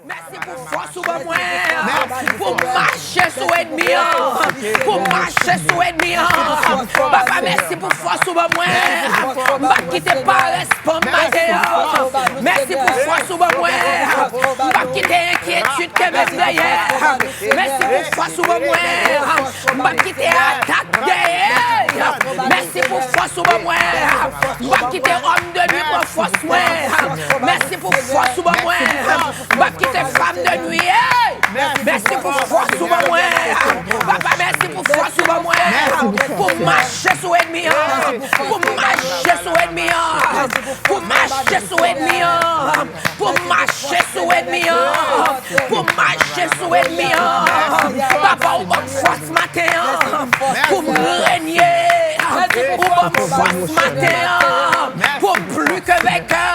Merci pour force ou moi. Pour marcher sous ennemi. Pour marcher sous ennemi. Papa, merci pour force ou moi. Pas quitter pas responsable matin. Merci pour force ou moi. Pas quitter inquiétude que me derrière. Merci pour force ou moi. Pas quitter attaque derrière. Merci pour force ou moi. Pas quitter homme de nuit pour force moi. Merci pour force ou moi. Pas quitter femme de nuit. Merci pour force ou moi. Papa, merci pour force ou moi. Pour marcher sous ennemi. Pour marcher sous ennemi. Pour marcher sous ennemi. Pour marcher sous ennemi. Pour marcher sous ennemi. Papa, ou bonne force matin. Pour régner. Ou bonne force matin. Pour plus que vainqueur.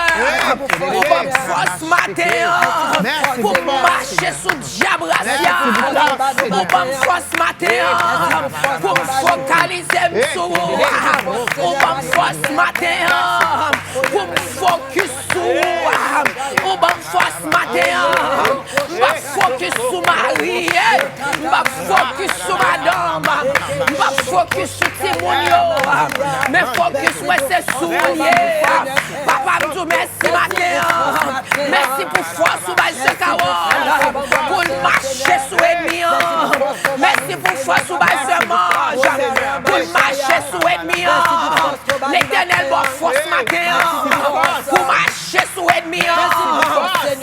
Ou bonne force matin. Pour marcher sous diable racial. Ou bonne force matin. Pour focaliser sur vous. Ou bonne force matin. Pour focus sur vous. Ou bonne force matin. Pas focus sur Marie. Pas focus sur madame. Pas focus sur Timonio. Mais focus moi c'est soulier. Papa me dit merci matin. Merci pour force ou bail ce carole. Pour marcher sous ennemi. Merci pour force ou bail ce mange. Pour marcher sous ennemi. L'éternel bon force matin. Pour marcher sous ennemi.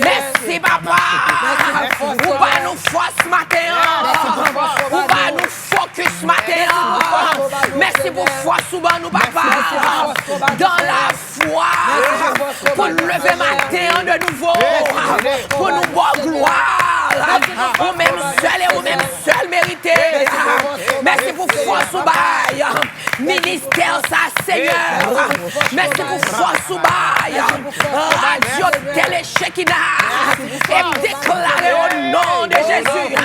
Merci papa. Ou pas nous force matin. Ou pas nous focus matin. Merci pour force ou pas nous papa. Dans la foi. Pour nous lever matin de nouveau. Pour nous voir gloire. Ou même seul et ou même seul mérité. Merci pour force ou bail. Ministère sa Seigneur. Merci pour force ou bail. Radio Télé Shekina. Et déclarer au nom de Jésus.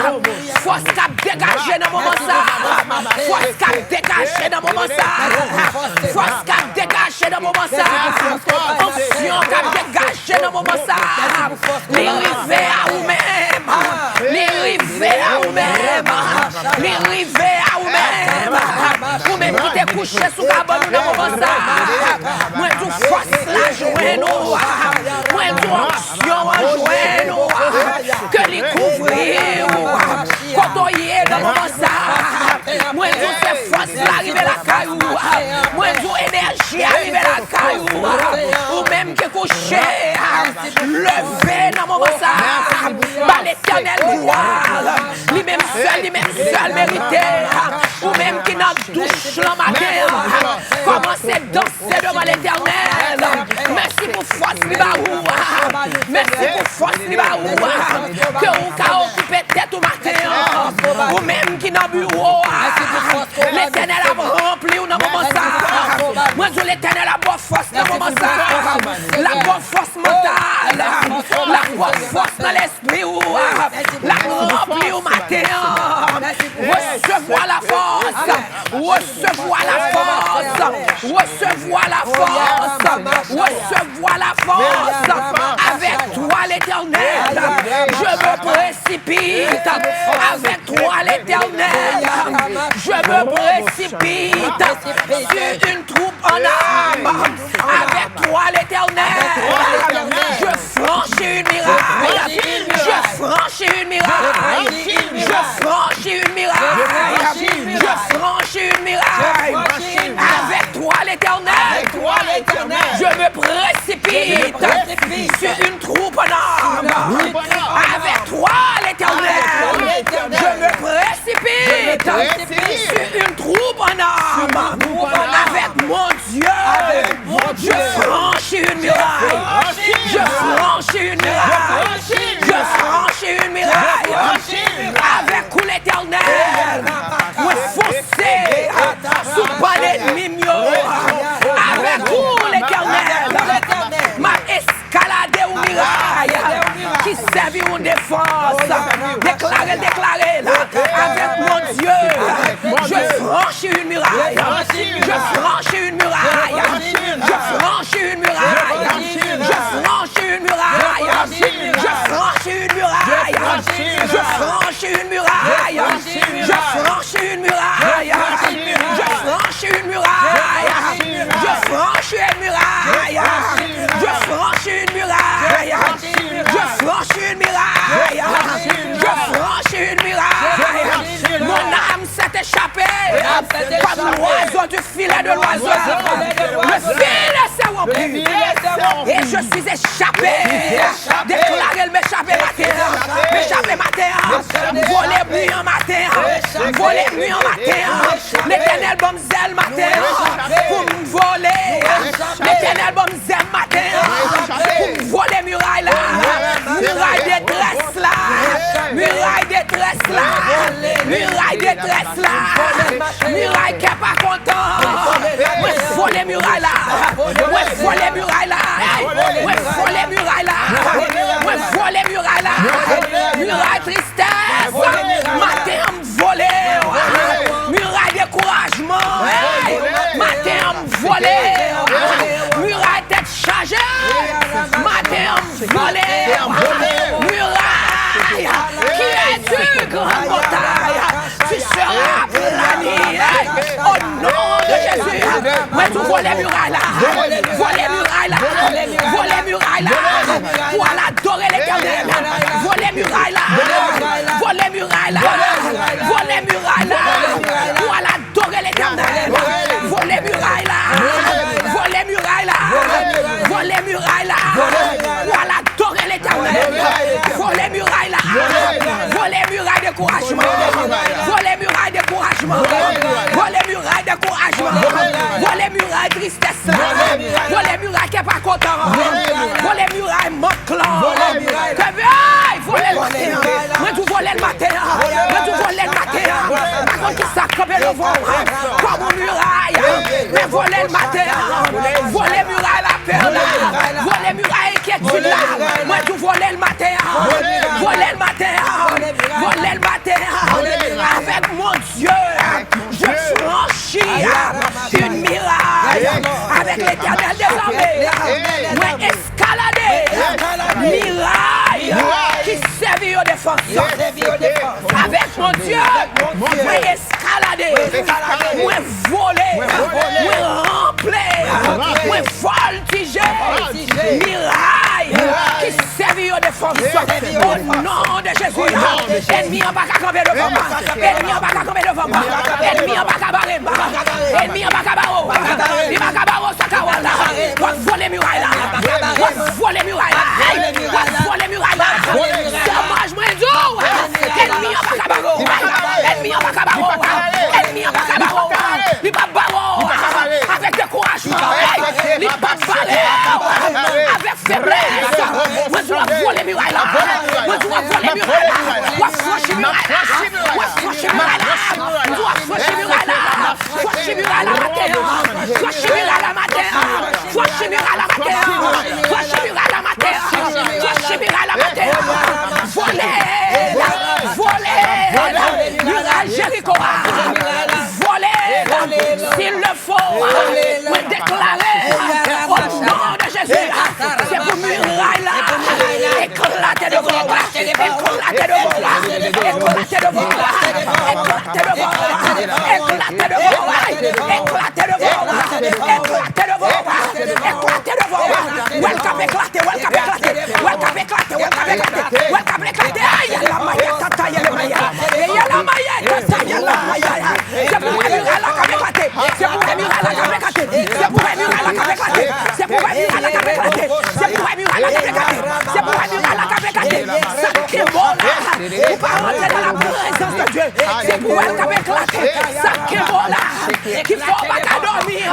Force cap dégagé dans mon moment ça. Force cap dégagé dans mon moment ça. Force cap dégagé dans mon moment ça. Onction cap dégagé dans mon moment ça. Les rivets à vous-même. Les rivets à vous-même. Les rivets à vous-même. Vous-même qui t'es couché sous cabane dans mon moment ça. Moi tout force la joie nous. Moi tout onction en joie nous. Que les couvrir. Quand on y est dans mon moment ça. Moi tout c'est force l'arriver la caillou. Moi tout énergie arriver la caillou. Ou même qui couché. Levé dans mon moment ça. Par l'éternel gloire. Lui-même seul mérité. Ou même qui n'a douche le matin. Commencez à danser devant l'éternel. Merci pour force libarou. Merci pour force libarou. Que vous avez occupé tête au matin. Ou même qui n'a bureau. L'éternel a rempli ou dans le moment ça. Moi je l'éternel a bonne force dans le moment ça. La bonne force mentale. La bonne force dans l'esprit. La rempli au matin. Recevoir la force. Recevoir la force. Recevoir la force. Recevoir la force. Avec toi l'éternel. Je me précipite. Avec toi l'éternel. Je me précipite. Sur une troupe en âme. Avec toi l'éternel. Je franchis une miraille. Je franchis une miraille. Je franchis une miraille. Je franchis une miraille. Avec toi l'éternel. Je me précipite sur une troupe en âme. Avec toi l'éternel. Je me précipite sur une troupe en âme. Avec mon Dieu. Je franchis une miraille. Je franchis une miraille. Je franchis une miraille. Avec où l'éternel. Moi foncer sous pas l'ennemi mieux. Avec où l'éternel. Ma escalade ou miraille. Qui servit une défense. Déclarez là. Avec mon Dieu. Je franchis une muraille. Je franchis une muraille. Je franchis une muraille. Je franchis une muraille. Je franchis une muraille. Je franchis une muraille. Je franchis une muraille. Je franchis une muraille. Je franchis une muraille. Je franchis une muraille. Je franchis une muraille. Je franchis une muraille. Mon âme s'est échappée comme l'oiseau du filet de l'oiseau. Le filet s'est rompu et je suis échappé. Déclarez le m'échapper matin. M'échapper matin. Voler nuit en matin. Voler nuit en matin. L'éternel bon zèle matin. Pour me voler. L'éternel bon zèle matin. Pour me voler muraille là. Muraille détresse là. Muraille détresse là. Muraille détresse là. Muraille qui est pas content. Ouais, voler muraille là. Ouais, voler muraille là. Ouais, voler muraille là. Ouais, voler muraille là. Muraille tristesse. Matin on me voler. Muraille découragement. Matin on me voler. Muraille tête chargée. Matin on me voler. Muraille qui es-tu grande montagne? Tu seras plani au nom de Jésus. Mais tu voles muraille là. Voler muraille là. Voler muraille là. Pour aller adorer l'éternel. Voler muraille là. Voler muraille là. Voler muraille là. Pour aller adorer l'éternel. Voler muraille là. Voler muraille là. Voler muraille là. Pour aller adorer l'éternel. Voler muraille là. Voler muraille de découragement. Voler muraille de découragement. Voler muraille de découragement. Voler muraille de tristesse. Voler muraille qui n'est pas content. Voler muraille manquant. Voler le matin. Moi tu voler le matin. Moi tu voler le matin. Par contre qui s'accroche le ventre. Comme une muraille. Mais voler le matin. Voler muraille la perle. Voler muraille qui est là. Moi tu voler le matin. Voler le matin. Voler le matin. Avec mon Dieu. Je franchis une muraille. Avec l'éternel des armées. Moi escalader. Muraille qui servit aux défenseurs. Avec mon Dieu. Moi escalader. Moi voler. Moi remplir. Moi voltiger. Muraille qui servit aux défenseurs. Au nom de Jésus. Ennemi en bas à camper devant moi. Ennemi en bas à camper devant moi. Ennemi en bas à barrer moi. Ennemi en bas à barreau. Il va à barreau sa kawala. Va voler muraille là. Va voler muraille là. Va voler muraille là. Ça mange moins d'eau. Ennemi en bas à barreau. Ennemi en bas à barreau. Ennemi en bas à barreau. Il va barreau. Avec découragement. Il va barrer. Avec faiblesse. Moi je dois voler muraille là. Moi je dois voler muraille là. Moi franchir muraille là. Moi franchir muraille là. Moi franchir muraille là. Franchir muraille là matin. Franchir muraille là matin. Franchir muraille là matin. Franchir muraille là matin. Franchir muraille là matin. Voler. Voler. Muraille Jéricho. Voler. S'il le faut. Moi déclarer au nom de Jésus. C'est pour muraille là. Éclater devant moi. Éclater devant moi. Éclater devant moi. Éclater devant moi. Éclater devant moi. Éclater devant moi. Éclater devant moi. Éclater devant moi. Welcome éclater. Welcome éclater. Welcome éclater. Welcome éclater. Welcome éclater. Aïe la maille. Tata y'a maille. Et y'a la maille. Tata y'a la maille. C'est pour muraille là qui éclater. C'est pour muraille là qui éclater. C'est pour muraille là qui éclater. C'est pour muraille là qui éclater. C'est pour muraille là qui éclater. C'est pour muraille là qui éclater. Ça qui est bon là. Pour pas rentrer dans la présence de Dieu. C'est pour elle qui éclater. Ça qui est bon là. Qu'il faut pas dormir.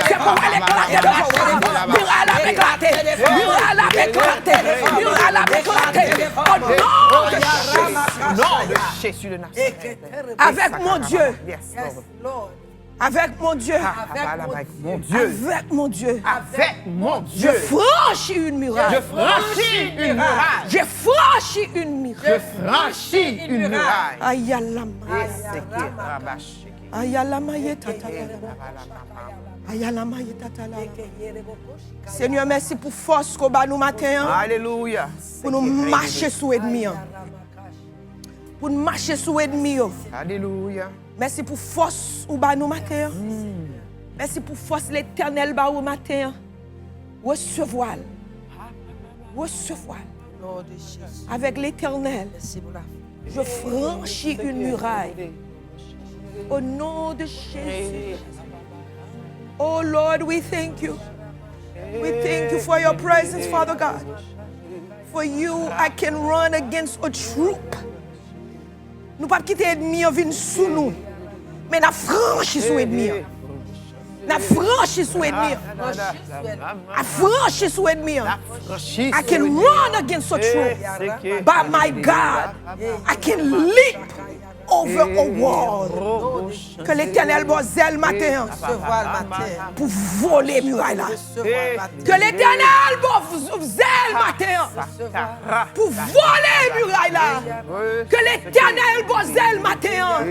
C'est pour elle éclater devant moi. Muraille là éclater. Muraille là éclater. Muraille là éclater. Au nom de Jésus de Nazareth. Avec mon Dieu. Avec mon Dieu. Avec mon Dieu. Avec mon Dieu. Avec mon Dieu. Je franchis une muraille. Je franchis une muraille. Je franchis une muraille. Je franchis une muraille. Aïe à la maille. Aïe à la maille. Aïe à la maille. Seigneur, merci pour force qu'on bat nous matin. Alléluia. Pour nous marcher sous l'ennemi. pour marcher sur l'ennemi. Alléluia. Merci pour force ou ba nous matin. Merci pour force l'Éternel ba ou matin. Recevoir. Recevoir. Avec l'Éternel, je franchis une muraille. Au nom de Jésus. Oh Lord, we thank you. We thank you for your presence, Father God. For you, I can run against a troop. Nous pas quitter l'ennemi en venir sous nous, mais nous franchi sous l'ennemi. Nous franchi sous l'ennemi. I franchi sous l'ennemi. I can run against a troop. By my God, I can leap over a wall. Que l'Éternel bon zèle matin pour voler muraille là. Que l'Éternel bon zèle matin pour voler muraille là. Que l'Éternel bon zèle matin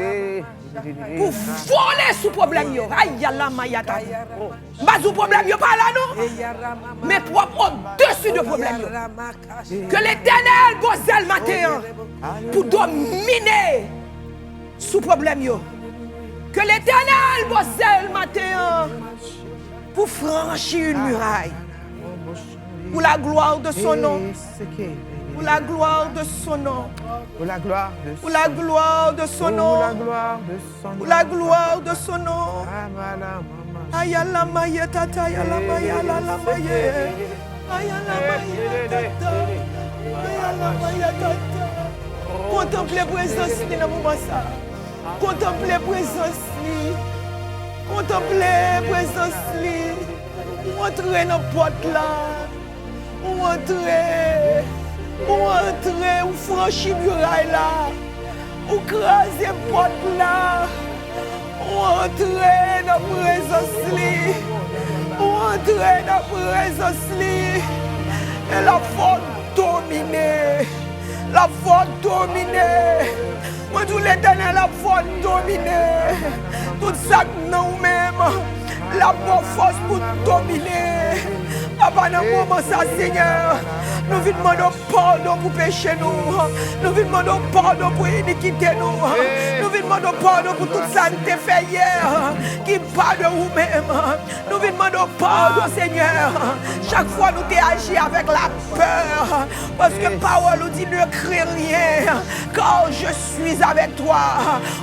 pour voler sous problème yo. Aïe la mayata. Bazou problème yo pas là non. Mais propre au-dessus de problème yo. Que l'Éternel bon zèle matin pour dominer sous problème yo. Que l'Éternel bosse le matin pour franchir une muraille. Pour la gloire de son nom. Pour la gloire de son nom. Pour la gloire de son nom. Pour la gloire de son nom. Pour la gloire de son nom. Ayala maye tata, ayala maye, ayala maye. Ayala maye tata. Ayala maye tata. Contemplez la présence dans le moment ça. Contemplez la présence. Contemplez la présence. Entrez dans la porte là. Entrez. Entrez. Ou franchissez la muraille là. Ou crasez la porte là. Entrez dans la présence. Entrez dans la présence. Et la force dominée. La force dominée. Moi, tout l'Éternel, la force dominée. Tout ça, nous-mêmes, la bonne force pour dominer. Papa, dans le moment, ça, Seigneur, nous vous demandons pardon pour pécher nous. Nous vous demandons pardon pour iniquité nous. Nous vous demandons pardon pour toute ça que tu fait hier, qui parle de vous-même. Nous vous demandons pardon, Seigneur. Chaque fois, nous t'ai agi avec la peur. Parce que parole nous dit ne crains rien, car je suis avec toi.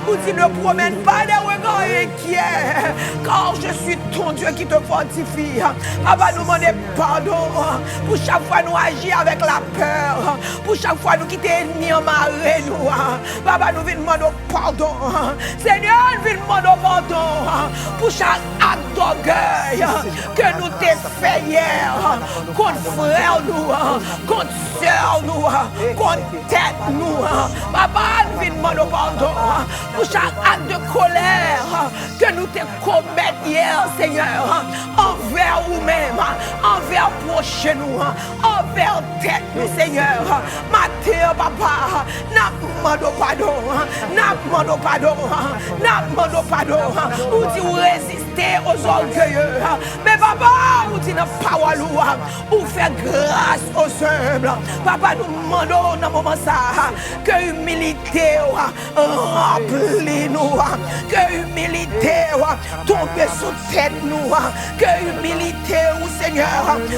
Nous dit ne promène pas des regards inquiets, car je suis ton Dieu qui te fortifie. Papa, nous demandons pardon pour chaque fois nous agir avec la peur, pour chaque fois nous quitter l'ennemi en marée nous. Papa, nous demandons pardon. Seigneur, nous demandons pardon pour chaque acte d'orgueil que nous t'ai fait hier contre frère nous, contre sœur nous, contre tête nous. Papa, nous demandons pardon pour chaque acte de colère que nous t'ai commis hier, Seigneur, envers nous-mêmes, envers prochain nous, envers tête nous, Seigneur. Matin, papa, n'a demandons pardon, n'a demandons pardon, n'a demandons pardon. Ou dit ou résister aux orgueilleux. Mais papa, ou dit dans parole ou faire grâce aux humbles. Papa, nous demandons dans moment ça que humilité remplit nous, que humilité tombe sous tête nous, que humilité au Seigneur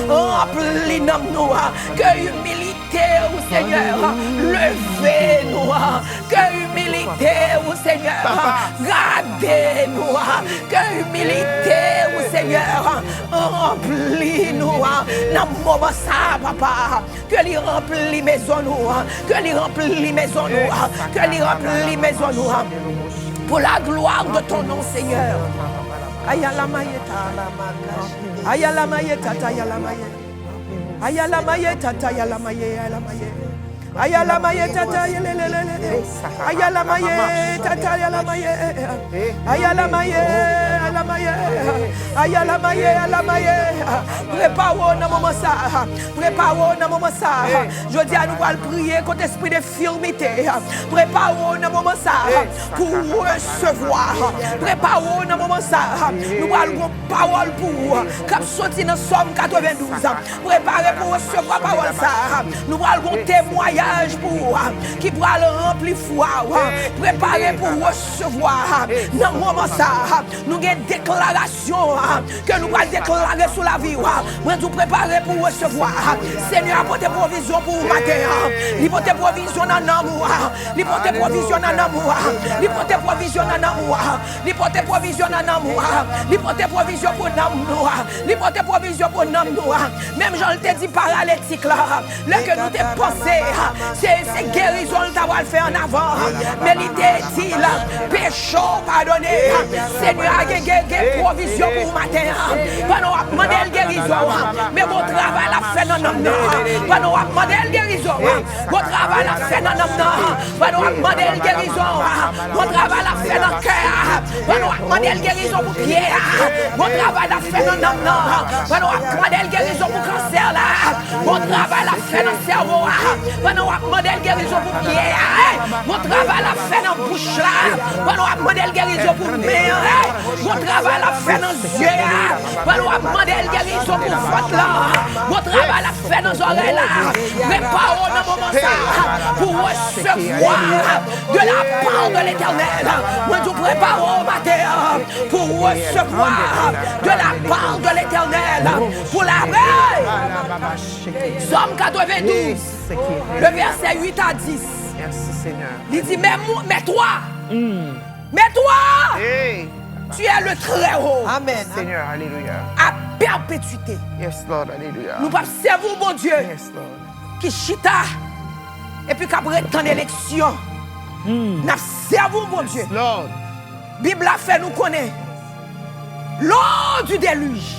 remplit nous, que humilité au Seigneur levez-nous, que humilité au Seigneur gardez-nous, que humilité au Seigneur remplis-nous dans le moment ça, papa, que lui remplit maison nous, que lui remplit maison nous, que lui remplit maison nous, pour la gloire de ton nom, Seigneur. Ayala mayeta, ayala mayeta, ayala mayeta, ayala mayeta, ayala mayeta. Ayala mayeta, ayala mayeta, ayala mayeta, ayala mayeta, ayala mayeta. Préparons dans moment ça, préparons dans moment ça. Je dis à nous allons prier contre esprit d'infirmité. Préparons dans moment ça pour recevoir. Préparons dans moment ça. Nous allons parole pour cap sorti dans Somme 92. Préparez pour recevoir parole ça. Nous allons témoigner siège pour qui pourra le remplir foi, préparer pour recevoir. Dans le moment ça, nous avons une déclaration que nous allons déclarer sur la vie. Nous nous préparer pour recevoir. Seigneur, apporte provision pour vous matin. Il porte provision dans l'amour. Il porte provision dans l'amour. Il porte provision dans l'amour. Il porte provision dans l'amour. Il porte provision pour l'amour. Il porte provision pour l'amour. Même Jean te dit paralytique là. Là que nous t'ai pensé, c'est guérison que tu vas faire en avant. Mais il te dit là, péché pardonné. Seigneur a une provision pour matin. Pas nous demander la guérison. Mais mon travail l'a fait dans l'homme. Pas nous demander la guérison. Mon travail l'a fait dans l'homme. Pas nous demander la guérison. Mon travail l'a fait dans le cœur. Pas nous demander la guérison pour pied. Mon travail l'a fait dans l'homme. Pas nous demander la guérison pour cancer là. Mon travail l'a fait dans le cerveau. Pas nous demander la guérison pour pied. Mon travail l'a fait dans la bouche là. Pas nous demander la guérison pour main. Mon travail l'a fait dans les yeux. Pas nous demander la guérison pour votre là. Mon travail l'a fait dans les oreilles là. Préparons dans le moment ça pour recevoir de la part de l'Éternel. Moi, nous préparons au matin pour recevoir de la part de l'Éternel. Pour la veille. Somme 92, le verset 8 à 10. Merci Seigneur. Il dit, mais toi, tu es le très haut. Amen. Seigneur, alléluia. À perpétuité. Yes, Lord, alléluia. Nous pouvons servir mon Dieu Yes, Lord. qui chita et puis qu'après tant d'élection. Nous servons mon Dieu. Lord. Bible a fait nous connaître. Lors du déluge,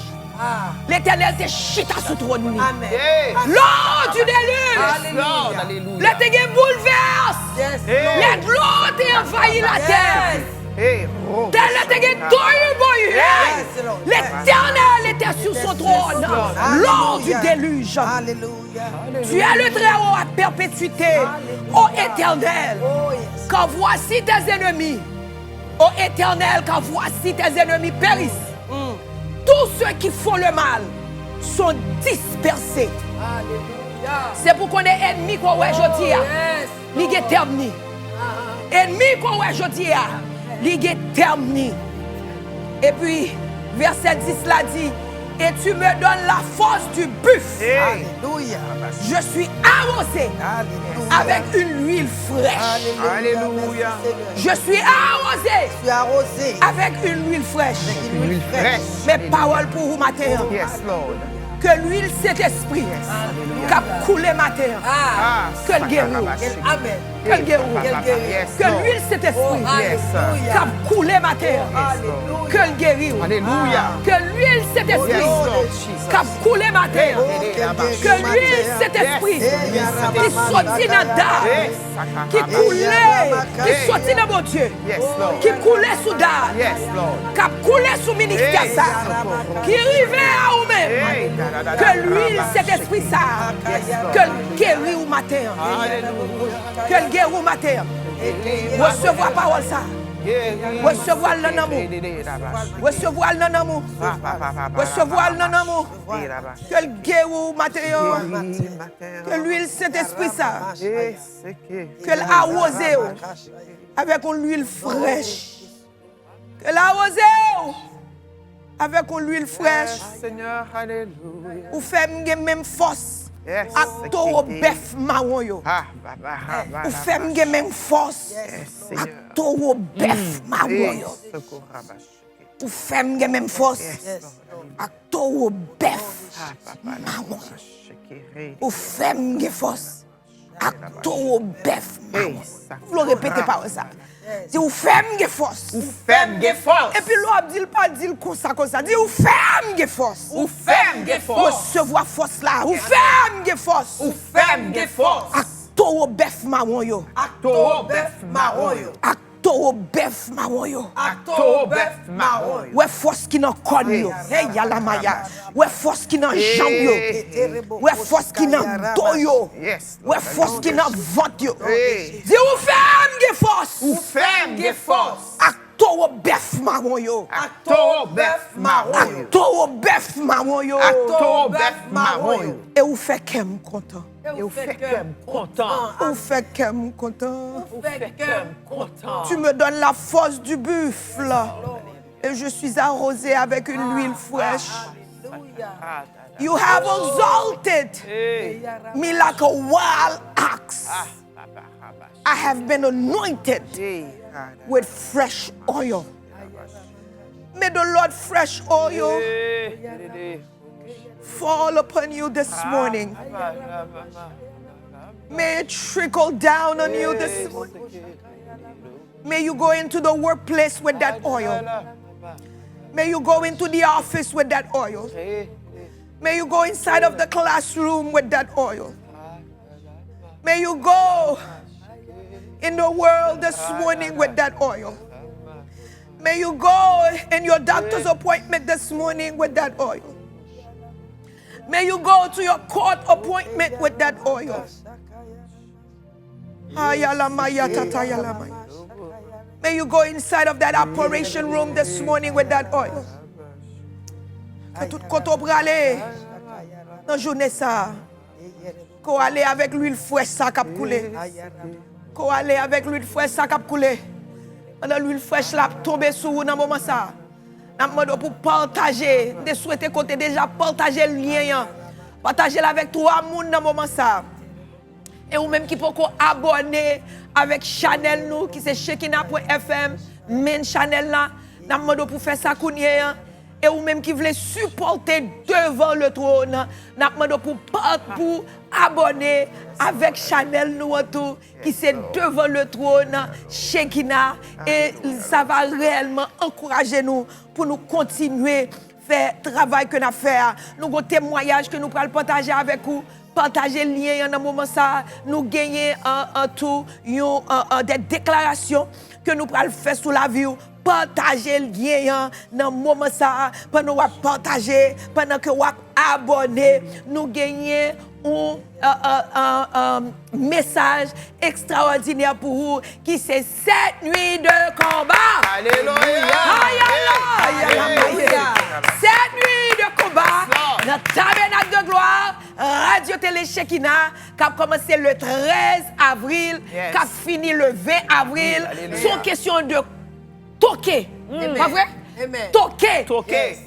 l'Éternel te chita sous trône. Lors du déluge, Lord, alléluia. l'Éternel bouleverse. L'eau t'a envahi la terre. L'Éternel était sur son trône lors du déluge. Tu es le très haut à perpétuité, ô Éternel. Quand voici tes ennemis, ô Éternel, quand voici tes ennemis périssent, tous ceux qui font le mal sont dispersés. C'est pour qu'on est ennemi qu'on est aujourd'hui. Il est terminé. Ennemi qu'on est aujourd'hui. Il est terminé. Et puis, verset 10 l'a dit, et tu me donnes la force du buffle. Alléluia. Je suis arrosé avec une huile fraîche. Alléluia. Je suis arrosé avec une huile fraîche. Une huile fraîche. Mes paroles pour vous matin. Yes, Lord. Que l'huile Saint-Esprit qui a coulé matin. Que le guérit. Amen. Que le guérit. Yes, Que Lord. l'huile Saint-Esprit Yes, qui a coulé matin. Que le guérit. Alléluia. Que l'huile Saint-Esprit Yes, Lord Jesus. qui a coulé matin. Que l'huile Saint-Esprit qui sortit dans le dard, qui coulait, qui sortit dans mon Dieu, Yes, Lord. qui coulait sous dard, Yes, Lord. qui a coulé sous ministère ça, qui arrivait à vous-même. Que l'huile, cet esprit ça, que le guérit au matin. Que le guérit au matin. Recevoir parole ça. Recevoir le amour. Recevoir le amour. Recevoir le amour. Que le guérit au matin. Que l'huile, cet esprit ça. Que l'arrosé avec une huile fraîche. Que l'arrosé avec une huile fraîche. Seigneur, alléluia. Ou fait même force. Yes. À taureau bœuf marron yo. Ou fait même force. À taureau bœuf marron yo. Ou fait même force. À taureau bœuf marron. Ou fait force. À taureau bœuf marron. Vous le répétez par ça. Si vous faites force. Ou femme de force. Et puis l'autre dit pas dire comme ça. Dit ou femme de force. Ou femme de force. Recevoir force là. Ou femme de force. Ou femme de force. Acto bœuf marron yo. Acto bœuf marron yo. Acto bœuf marron yo. Acto bœuf marron yo. Ouais force qui dans corps yo. Hey yala maya. Ouais force qui dans jambe yo. Ouais force qui dans dos yo. Yes. Ouais force qui dans ventre yo. Hey. Dis ou femme de force. Ou femme de force. taureau bœuf marron yo. Taureau bœuf marron yo. Taureau bœuf marron yo. Taureau bœuf marron yo. Et vous fait qu'aime content. Et vous faites qu'aime content. Vous fait qu'aime content. Vous faites qu'aime content. Tu me donnes la force du buffle. Et je suis arrosé avec une huile fraîche. You have exalted me like a wild ox. I have been anointed with fresh oil. May the Lord fresh oil fall upon you this morning. May it trickle down on you this morning. May you go into the workplace with that oil. May you go into the office with that oil. May you go inside of the classroom with that oil. May you go in the world this morning with that oil. May you go in your doctor's appointment this morning with that oil. May you go to your court appointment with that oil. May you go inside of that operation room this morning with that oil. Que tout koto brale dans journée ça. Ko aller avec l'huile fraîche ça cap couler. Ko aller avec l'huile fraîche ça cap couler. Pendant l'huile fraîche là tomber sur vous dans moment ça. N'a demandé pour partager, de souhaiter côté déjà partager le lien. Partager avec trois monde dans moment ça. Et ou même qui peut abonner avec channel nous qui c'est Shekinah.fm, main channel là. N'a demandé pour faire ça kounye. Et ou même qui voulait supporter devant le trône, n'a demandé pour abonner avec Chanel nous tout qui c'est devant le trône Shekinah et ça va réellement encourager nous pour nous continuer faire travail que nous faisons. Nous avons témoignage que nous pourrons partager avec vous. Partager le lien dans un moment ça, nous gagner des déclarations que nous pourrons faire sur la vie. Partager le lien dans un moment ça, pendant que partager, pendant que vous abonnez, nous gagnons un message extraordinaire pour vous qui c'est cette nuit de combat. Alléluia. Cette nuit de combat, notre tabernacle de gloire, Radio Télé Shekinah, qui a commencé le 13 avril, qui a fini le 20 avril. Sont question de toquer. Pas vrai? Toquer.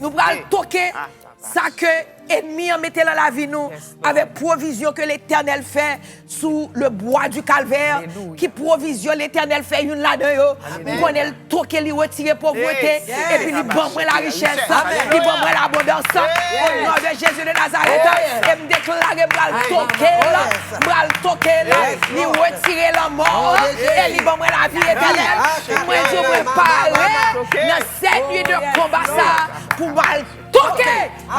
Nous allons toquer ça que l'ennemi a mis dans la vie nous avec provision que l'Éternel fait sous le bois du calvaire. Qui provision l'Éternel fait une là-dedans. Nous connaissons toquer, lui retirer pauvreté et puis lui bomber la richesse, lui bomber l'abondance. Au nom de Jésus de Nazareth, et me déclarer bral toquer là, lui retirer la mort et lui bomber la vie éternelle. Moi je prépare dans cette nuit de combat ça pour mal toquer au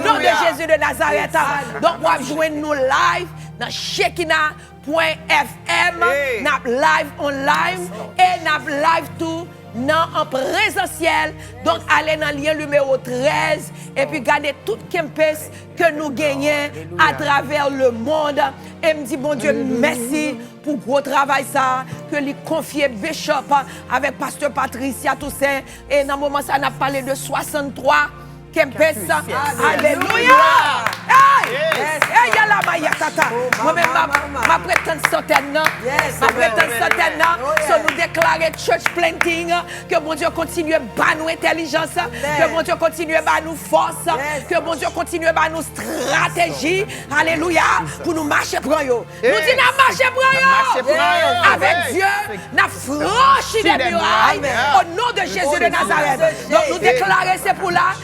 nom de Jésus de Nazareth. Donc, vous pouvez joindre nous live dans Shekinah.fm, nous live online et nous live tout en présentiel. Donc, allez dans le lien numéro 13 et puis gardez tout campus que nous gagnons à travers le monde. Et me dit, bon Dieu, merci pour le gros travail ça, que lui confier Bishop avec Pasteur Patricia Toussaint. Et dans le moment, ça, on a parlé de 63. Alléluia! Moi-même, ma prétende centaine, si nous déclarer church planting, que mon Dieu continue à nous intelligence, que mon Dieu continue à nous force, que mon Dieu continue à nous stratégie. Alléluia! Pour nous marcher pour eux. Nous disons marcher pour eux. Avec Dieu, nous franchissons des murailles au nom de Jésus de Nazareth. Donc nous déclarer c'est pour là.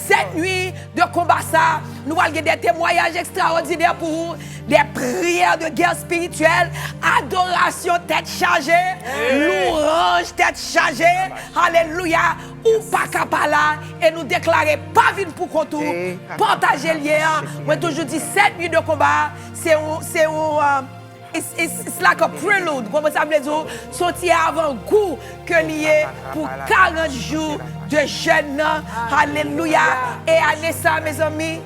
Cette nuit de combat ça, nous allons des témoignages extraordinaires pour vous, des prières de guerre spirituelle, adoration tête chargée, louange tête chargée, alléluia, ou pas capala, et nous déclarer pas vite pour contour, partager le lien. Moi toujours dit cette nuit de combat, it's like a prelude, comme ça veut dire, sortir avant-goût que lié pour 40 jours de jeûne. Alléluia. Et année ça, mes amis,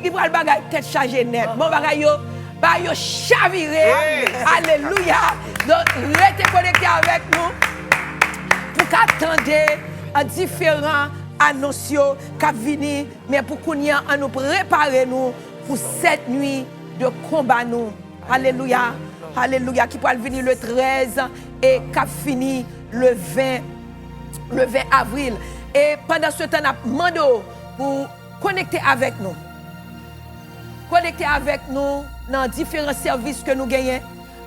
il va le bagage tête chargée net. Mon bagage yo chaviré. Alléluia. Donc, restez connectés avec nous pour qu'attendez à différents annonces qui viennent, mais pour qu'on y a nous préparer nous pour cette nuit de combat nous. Alléluia. Alléluia. Qui pourra venir le 13 et qui finit le 20 avril. Et pendant ce temps, nous demandons pour connecter avec nous. Connecter avec nous dans différents services que nous gagnons.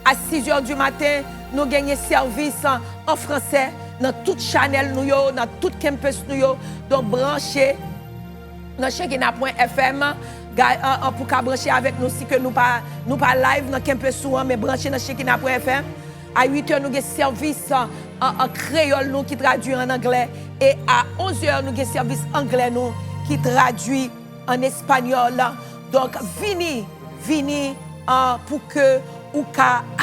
À 6h du matin, nous gagnons service en français dans toute channel, dans tout campus. Donc, branchez dans Shekinah.fm pour brancher avec nous si que nous pas live dans campus, mais branchez dans Shekinah.fm. À 8h, nous avons service en créole nous, qui traduit en anglais. Et à 11h, nous avons service anglais nous, qui traduit en espagnol. Donc, venez pour que vous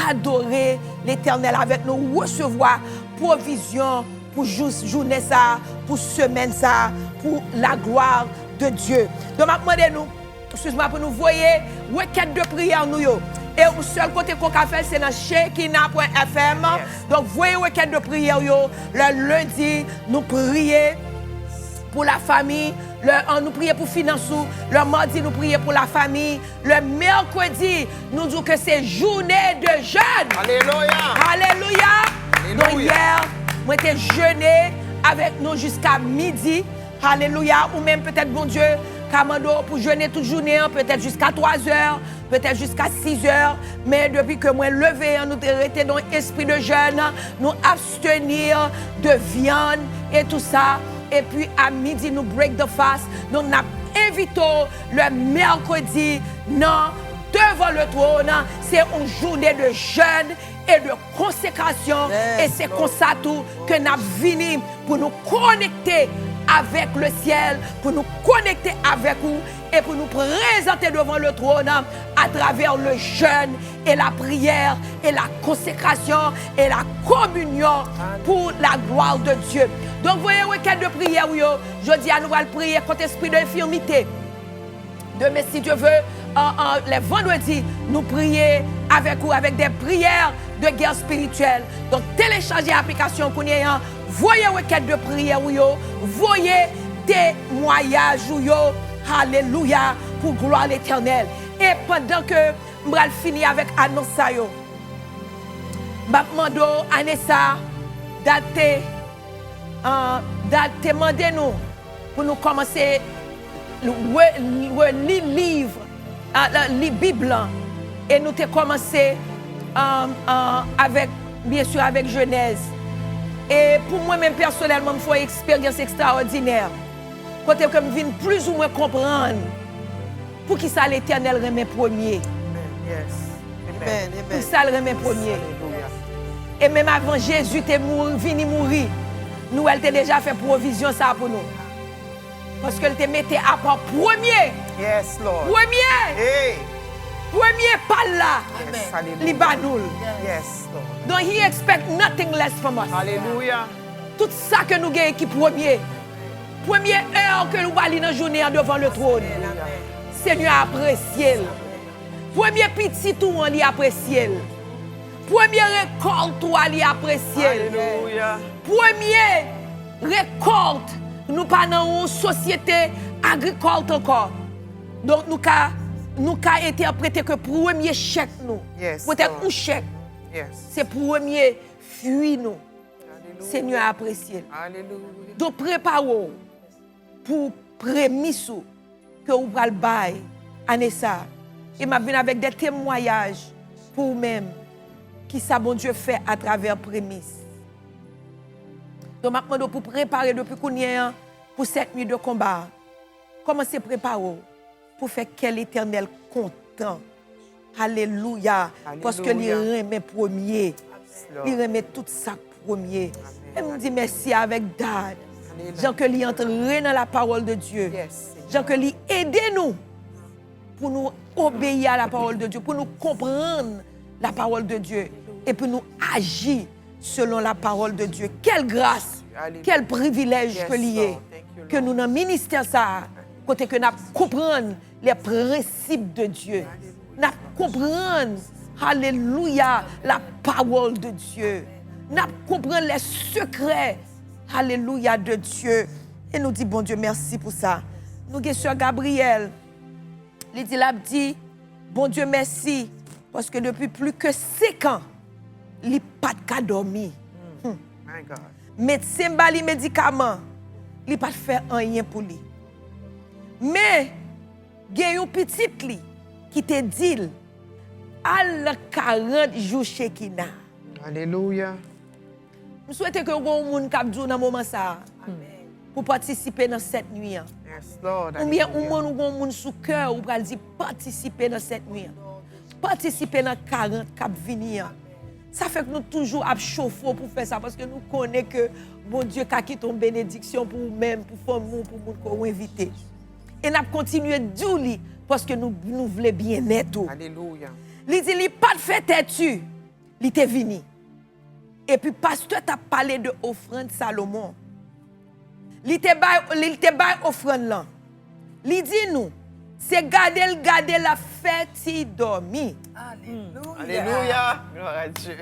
adorer l'Éternel avec nous, recevoir provision pour journée ça, pour semaine ça, pour la gloire de Dieu. Donc, demandez-nous, excuse-moi, pour nous voyer requête de prière nous. Et au seul côté qu'on a fait, c'est dans Shekinah.fm. Donc, voyez requête de prière. Le lundi, nous prions pour la famille. Nous prions pour finances. Le mardi, nous prions pour la famille. Le mercredi, nous disons que c'est journée de jeûne. Alléluia. Alléluia. Donc, hier, moi, j'étais jeûné avec nous jusqu'à midi. Alléluia. Ou même peut-être, bon Dieu, Kamando pour jeûner toute journée, peut-être jusqu'à 3 heures, peut-être jusqu'à 6 heures. Mais depuis que moi levé, nous étions dans l'esprit de jeûne, nous abstenir de viande et tout ça. Et puis à midi, nous break the fast. Donc, nous invitons le mercredi devant le trône. C'est une journée de jeûne et de consécration. Et c'est comme ça tout que nous venons pour nous connecter avec le ciel, pour nous connecter avec vous et pour nous présenter devant le trône à travers le jeûne et la prière et la consécration et la communion pour la gloire de Dieu. Donc, vous voyez, requête de prière, je dis à nous allons prier contre l'esprit d'infirmité. Demain, si Dieu veut, les vendredis, nous prions avec vous, avec des prières de guerre spirituelle. Donc, téléchargez l'application pour nous. Voyez requête de prière, voyez témoignages, alléluia, pour gloire à l'Éternel. Et pendant que je vais finir avec annonce, je vais demander à Anessa demander nous pour nous commencer le livre, la Bible. Et nous avons commencé avec, bien sûr, avec Genèse. Et pour moi-même, personnellement, il faut une expérience extraordinaire. Quand je viens plus ou moins comprendre pour qui ça l'Éternel remet premier. Amen. Pour qui ça le remet premier. Et même avant Jésus était venu mourir, nous, elle t'a déjà fait provision ça pour nous. Parce qu'elle te mettait à part premier. Yes, Lord. Premier. Hey. Premier par là. Yes, Libanoul. Yes, Lord. Donc, he expect nothing less from us. Alléluia. Tout ça que nous gagnons qui premier. Première heure que nous allons dans la journée devant le trône. Seigneur apprécie. Premier petit tout, on l'y apprécie. Première récolte, on l'y apprécie. Alléluia. Première récolte, nous pas dans une société agricole encore. Donc, nous avons interprété que premier chèque nous. Yes, peut-être Lord. un chèque. Yes. C'est premier fruit nous. Alléluia. Seigneur apprécie. Alléluia. Donc, préparez-vous pour prémisse que vous allez bailler à Nessa. Et m'a venu avec des témoignages pour vous-même qui ça bon Dieu fait à travers prémisse. Donc, maintenant, pour préparer depuis qu'on y est pour cette nuit de combat, commencez à préparer pour faire quel éternel content. Alléluia. Parce que il remet premier. Il remet tout ça premier. Et me dit merci avec dad. Jean que lui entrer dans la parole de Dieu. Jean que lui aider nous pour nous obéir à la parole de Dieu, pour nous comprendre la parole de Dieu et pour nous agir selon la parole de Dieu. Quelle grâce, quel privilège que lié que nous dans le ministère ça, côté que nous comprenons les principes de Dieu. Nous comprenons, alléluia, la parole de Dieu. Nous comprenons les secrets Alléluia de Dieu. Et nous dit, bon Dieu, merci pour ça. Nous avons Sœur Gabriel. Il dit, bon Dieu, merci. Parce que depuis plus que 5 ans, il n'a pas de dormir. My God. Médecin bali médicament, il pas faire rien pour lui. Mais il y a un petit li qui te dit al 40 jours chez Kina. Alléluia. Je souhaite que vous monde k'ap djou dans moment ça pour participer dans cette nuit. Yes, Lord. Ou bien Hallelujah. ou monde sous cœur ou pral dire participer dans cette nuit. Participer dans 40 k'ap venir. Ça fait que nous toujours à chauffer pour faire ça parce que nous connaissons que bon Dieu a quitté une bénédiction pour nous-mêmes, pour famille, pour nous qu'on invité. Et nous continuer d'ouli parce que nous voulons bien-être. Alléluia. Il dit, il pas de fait têtu, il était venu. Et puis, pasteur t'a parlé de offrande Salomon. Il était bail offrande là. Il dit nous, c'est garder la fête il dormi. Alléluia. Gloire à Dieu.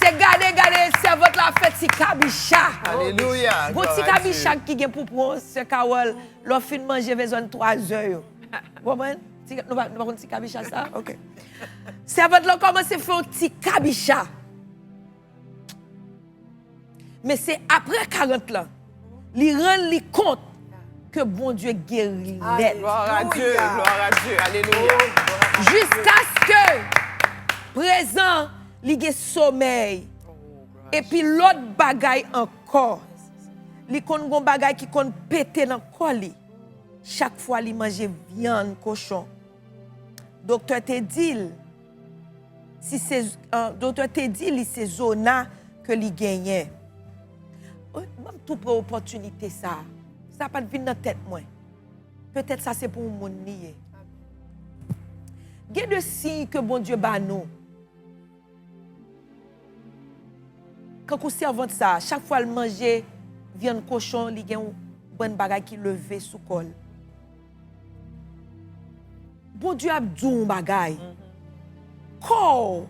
C'est garder servante la fête si kabisha. Alléluia. Bon si kabisha qui gen pour prendre ce kawal, l'on fin manger vers 3 heures. Vous comprenez? Nous pas prendre si kabisha ça. OK. Servante là commence à faire un petit kabisha. Mais c'est après 40 ans, il rend li compte que bon Dieu guérit net. Gloire à Dieu. Gloire à Dieu. Alléluia. Jusqu'à ce que présent, il y ait sommeil. Et puis l'autre bagaille encore. Il y a un bagaille qui kon pété dans le corps. Chaque fois, il mange viande, cochon. Docteur te dit, si c'est docteur te dit, c'est zona que il gagne. Même tout pour opportunité ça. Ça pas venir dans tête moi. Peut-être ça c'est pour mon nier. Il y a des signes que bon Dieu bat nous. Quand on servante ça, chaque fois le manger viande cochon, il y a un bon bagage qui levé sous col. Bon Dieu a dit un bagage. Quand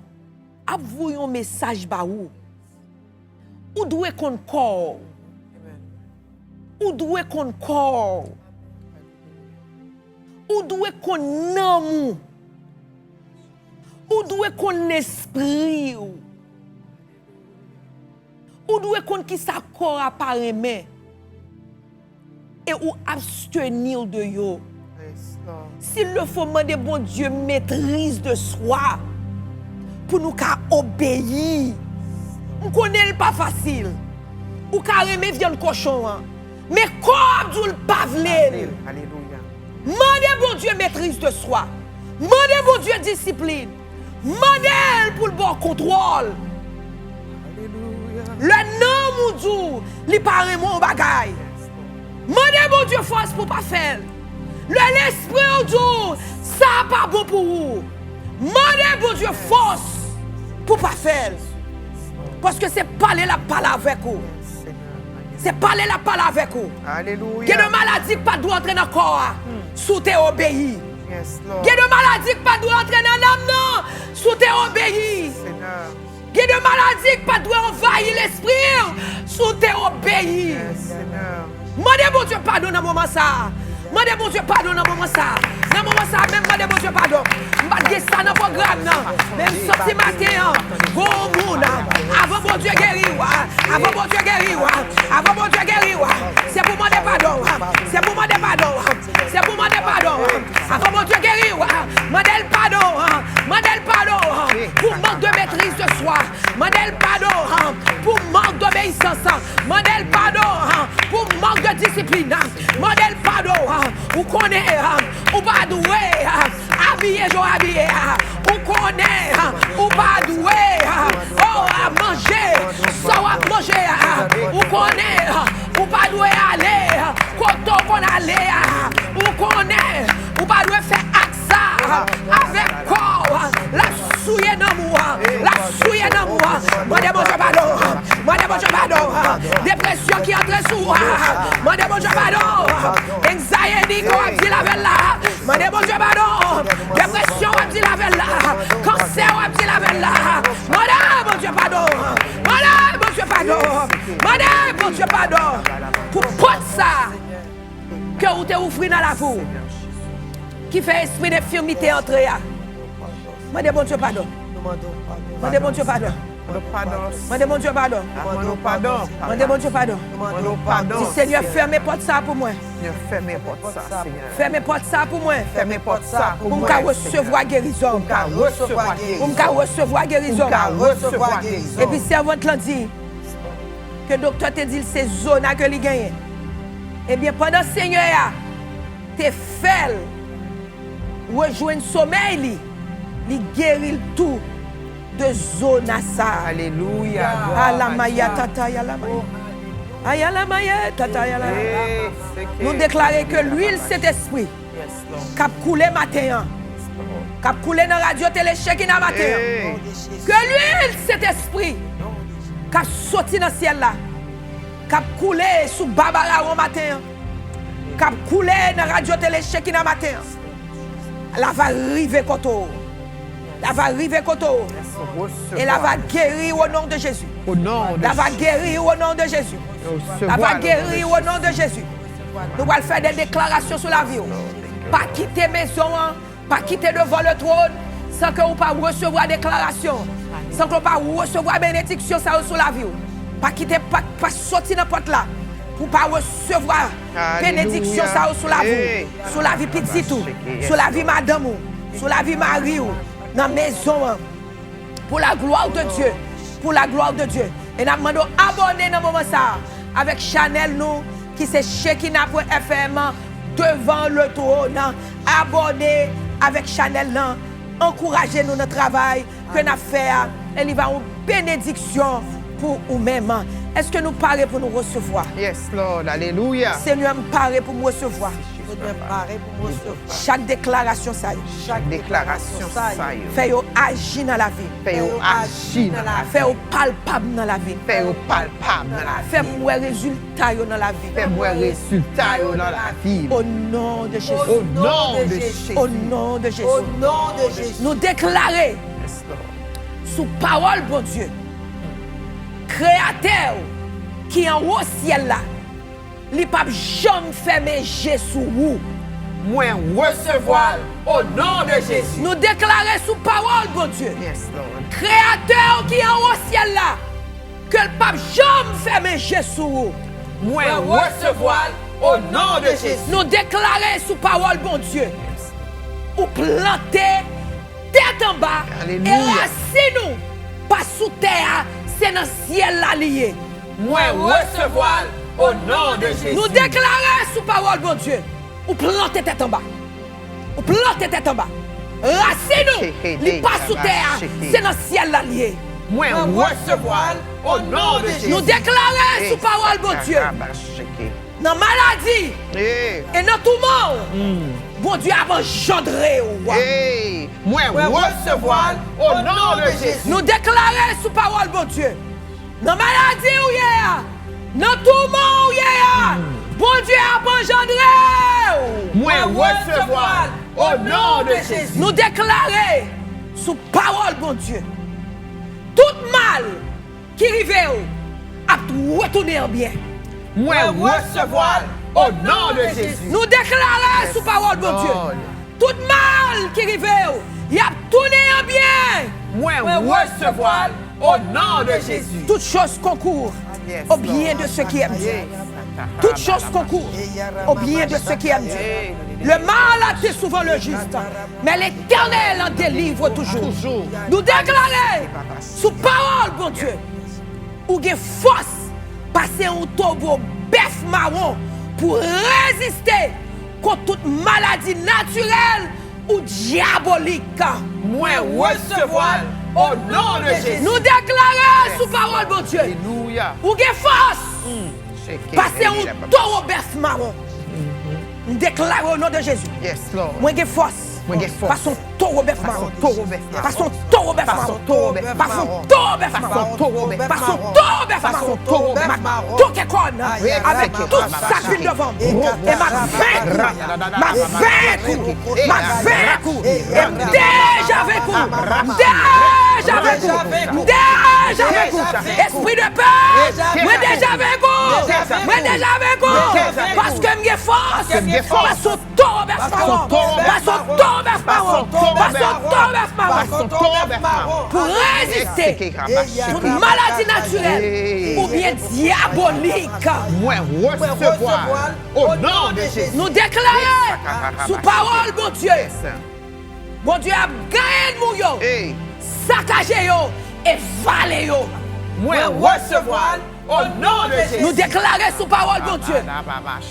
a vu un message ba ou doit qu'on corps. Ou doit qu'on corps. Ou doit qu'on amour. Ou doit qu'on esprit. Ou doit qu'on qui sa corps apparaît et ou abstenir de yo. Yes, Lord. S'il le faut demander bon Dieu maîtrise de soi pour nous qu'à obéir. On connaît pas facile. Ou carrément viande cochon. Mais comme Dieu pas vle. Alléluia. Mandez bon Dieu maîtrise de soi. Mandez bon Dieu discipline. Mandez pour le bon contrôle. Alléluia. Le nom mon Dieu, li paraît mon bagaille. Mandez bon Dieu force pour pas faire. L'esprit au Dieu, ça pas bon pour vous. Mandez bon Dieu force pour pas faire. Parce que c'est parler la parole avec vous. C'est parler la parole avec vous. Alléluia. Il y a des maladies qui ne doivent pas entrer dans le corps. Sous tes obéis. Yes, Lord. Il y a des maladies qui ne doivent pas entrer dans l'âme. Sous tes obéis. Seigneur. Il y a des maladies qui ne doivent pas envahir l'esprit. Sous tes obéis. Yes, Seigneur. Mandez bon Dieu pardon dans le moment ça. Mandez bon Dieu pardon dans le moment ça. Dans le moment ça, même mandez bon Dieu pardon. Je ne ça dans le programme. Même sorti matin. Bon monde. Avant bon Dieu guérir. Avant bon Dieu guérir. Avant bon Dieu guérir. C'est pour demander pardon. C'est pour demander pardon. C'est pour demander pardon. Avant bon Dieu guérir. Mandez le pardon. Mandez le pardon. Pour manque de maîtrise de soi. Mandez le pardon. Pour manque d'obéissance. Mandez le pardon. Pour manque de discipline. Mandez le pardon. Ou connaît. Ou pas doué. Habillé, je habillé. Ou connaît. Ou pas doué. Oh, à manger. Ça à manger. Ou connaît. Ou pas doué aller. Quand on aller. Ou connaît. Ou pas doué faire ça. Avec corps. La souiller dans moi. La souiller dans moi. Mandez bon Dieu pardon. Mandez bon Dieu pardon. Dépression qui entre sous. Mandez bon Dieu pardon. Anxiety qu'on a dit la veille là. Mandez bon Dieu pardon. Dépression on a dit la veille là. Cancer on a dit la veille là. Mandez bon Dieu pardon. Mandez bon Dieu pardon. Mandez bon bon Dieu pardon. Pour porte ça. Que vous te ouvrez dans la vie. Qui fait esprit d'infirmité entrer. Demandez bon Dieu pardon. Demandez bon Dieu pardon. Demandez bon Dieu pardon. Demandez bon Dieu pardon. Si Seigneur ferme porte ça pour moi. Fermez porte ça, Seigneur. Ferme porte ça pour moi. Fermez porte ça pour Pour moi. me recevoir guérison. Pour me recevoir guérison. Et puis servante l'a dit que le docteur te dit c'est zone que il gagne. Eh bien pendant Seigneur te fait rejoindre sommeil, il guérit tout de zone à ça. Alléluia. Alamaya tata yalamaya. Ayalamaya tata yalamaya. Nous déclarons que l'huile cet esprit cap couler matin. Cap couler dans radio télé chèque na matin. Que l'huile cet esprit cap sorti dans le ciel là. Cap couler sous Babara au matin. Cap couler dans radio télé chèque na matin. La va arriver koto. La va arriver koto. Et la va guérir au nom de Jésus. Au nom de La va guérir au nom de Jésus. La va guérir au nom de Jésus. Nous allons faire des déclarations sur la vie. Pas quitter maison, pas quitter devant le trône sans que vous pas recevoir déclaration. Sans que vous pas recevoir bénédiction sur la vie. Pas quitter, pas sortir n'importe là. Pour pas recevoir bénédiction sur la vie. Sur la vie petite, sur la vie madame, sur la vie mari, dans la maison. Pour la gloire de Dieu. Pour la gloire de Dieu. Et nous demandons abonner dans le moment ça avec Chanel nous qui c'est Shekinah pour FM devant le trône. Abonnez avec Chanel là. Encouragez-nous notre travail que nous faisons. Et il va une bénédiction pour nous-mêmes. Est-ce que nous parlons pour nous recevoir? Yes, Lord. Alléluia. Seigneur, me parle pour nous recevoir. Chaque déclaration, ça y est. Chaque déclaration, ça y est. Fait agir dans la vie. Fait agir dans la vie. Fait palpable dans la vie. Fait palpable dans la vie. Fait moi résultat dans la vie. Fait moi résultat dans la vie. Au nom de Jésus. Au nom de Jésus. Au nom de Jésus. Au nom de Jésus. Nous déclarer Yes, Lord. sous parole, bon Dieu, créateur qui est en haut ciel là, il ne peut jamais fermer Jésus. Moi recevoir au nom de Jésus. Nous déclarer sous parole, bon Dieu, Yes, Lord. créateur qui est en haut ciel là, que le pape jamais fermer Jésus. Moi recevoir au nom de Jésus. Nous déclarer sous parole, bon Dieu, ou planter tête en bas Alléluia. et racine nous, pas sous terre, c'est dans le ciel là lié. Moi recevoir au nom de Jésus. Nous déclarer sous parole, bon Dieu, ou planter tête en bas. Ou planter tête en bas. Racine nous, li pas sous terre, c'est dans le ciel là lié. Moi recevoir au nom de Jésus. Nous déclarer sous parole, bon Dieu, dans la maladie et dans tout le monde, bon Dieu a engendré. Moi recevoir au nom de Jésus. Nous déclarer sous parole, bon Dieu, dans la maladie où il y a, dans tout le monde où il y a, bon Dieu a engendré. Moi recevoir au nom de Jésus. Nous déclarer sous parole, bon Dieu, tout mal qui arrive à retourner en bien. Moi recevoir au nom de Jésus. Nous déclarer sous parole, bon Dieu, tout mal qui arrive il a tourné en bien. Moi recevoir au nom de Jésus. Toutes choses concourent au bien de ceux qui aiment Dieu. Toutes choses concourent au bien de ceux qui aiment Dieu. Le mal a été souvent le juste, mais l'Éternel en délivre toujours. Nous déclarer sous parole, bon Dieu, ou qu'il force passer un tombeau bœuf marron pour résister contre toute maladie naturelle ou diabolique. Moi recevoir au nom de Jésus. Nous déclarer sous parole, bon Dieu, Alléluia. ou qu'il force passer un taureau bœuf marron. Nous déclarons au nom de Jésus. Yes, Lord. Moi j'ai force. Moi j'ai force. Par son taureau bœuf marron. Taureau bœuf marron. Par son taureau bœuf marron. Par son taureau bœuf marron. Par son taureau bœuf marron. Tout est con avec toute sa ville devant. Et ma vaincu. Et déjà vaincu. Déjà vaincu. Déjà déjà avec vous. Esprit de peur, moi déjà avec vous. Moi déjà avec vous. Parce que j'ai force. Parce que tombe pour résister toute maladie naturelle ou bien diabolique. Moi recevoir au nom de Jésus. Nous déclarons sous parole, bon Dieu. Bon Dieu a gagné nous, saccagé yo et valé yo. Moi recevoir au nom de Jésus. Nous déclarons sous parole, bon Dieu.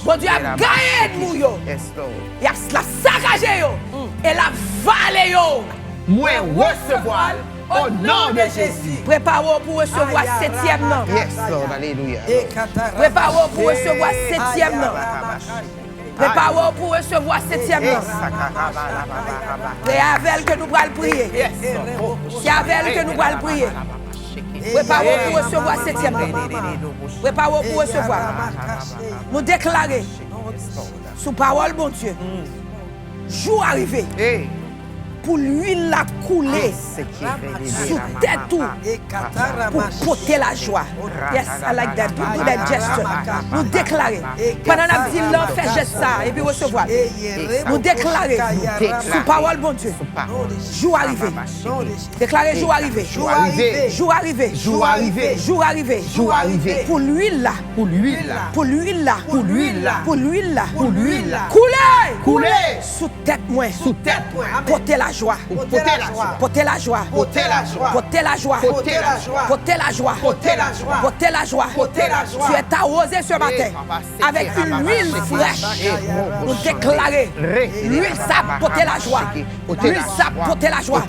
Bon Dieu a gagné nous yo. Il a saccagé yo et la valé yo. Moi recevoir au nom de Jésus. Préparez-vous pour recevoir septième nom. Yes, Lord, alléluia. Préparez-vous pour recevoir septième nom. Préparez-vous pour recevoir septième nom. C'est avec elle que nous allons prier. C'est avec elle que nous allons prier. Préparez-vous pour recevoir septième nom. Préparez-vous pour recevoir. Nous déclarer sous parole, bon Dieu. Jour arrivé. Pour l'huile la couler sous tête tout pour porter la joie. Yes, I like that. Do that gesture. Nous déclarer. Pendant la vie, l'homme fait geste ça et puis recevoir. Nous déclarer sous parole, bon Dieu. Jour arrivé. Déclarer jour arrivé. Jour arrivé. Jour arrivé. Jour arrivé. Jour arrivé. Jour arrivé. Pour l'huile là. Pour l'huile là. Pour l'huile là. Pour l'huile là. Pour l'huile là. Pour l'huile là. Couler. Couler. Sous tête moi. Sous tête moi. Porter la joie. Porter la joie. Porter la joie. Porter la joie. Porter la joie. Porter la joie. Porter la joie. Porter la joie. Porter la joie. Porter la joie. Tu es arrosé ce matin avec une huile fraîche. Nous déclarer l'huile ça porter la joie. L'huile ça porter la joie.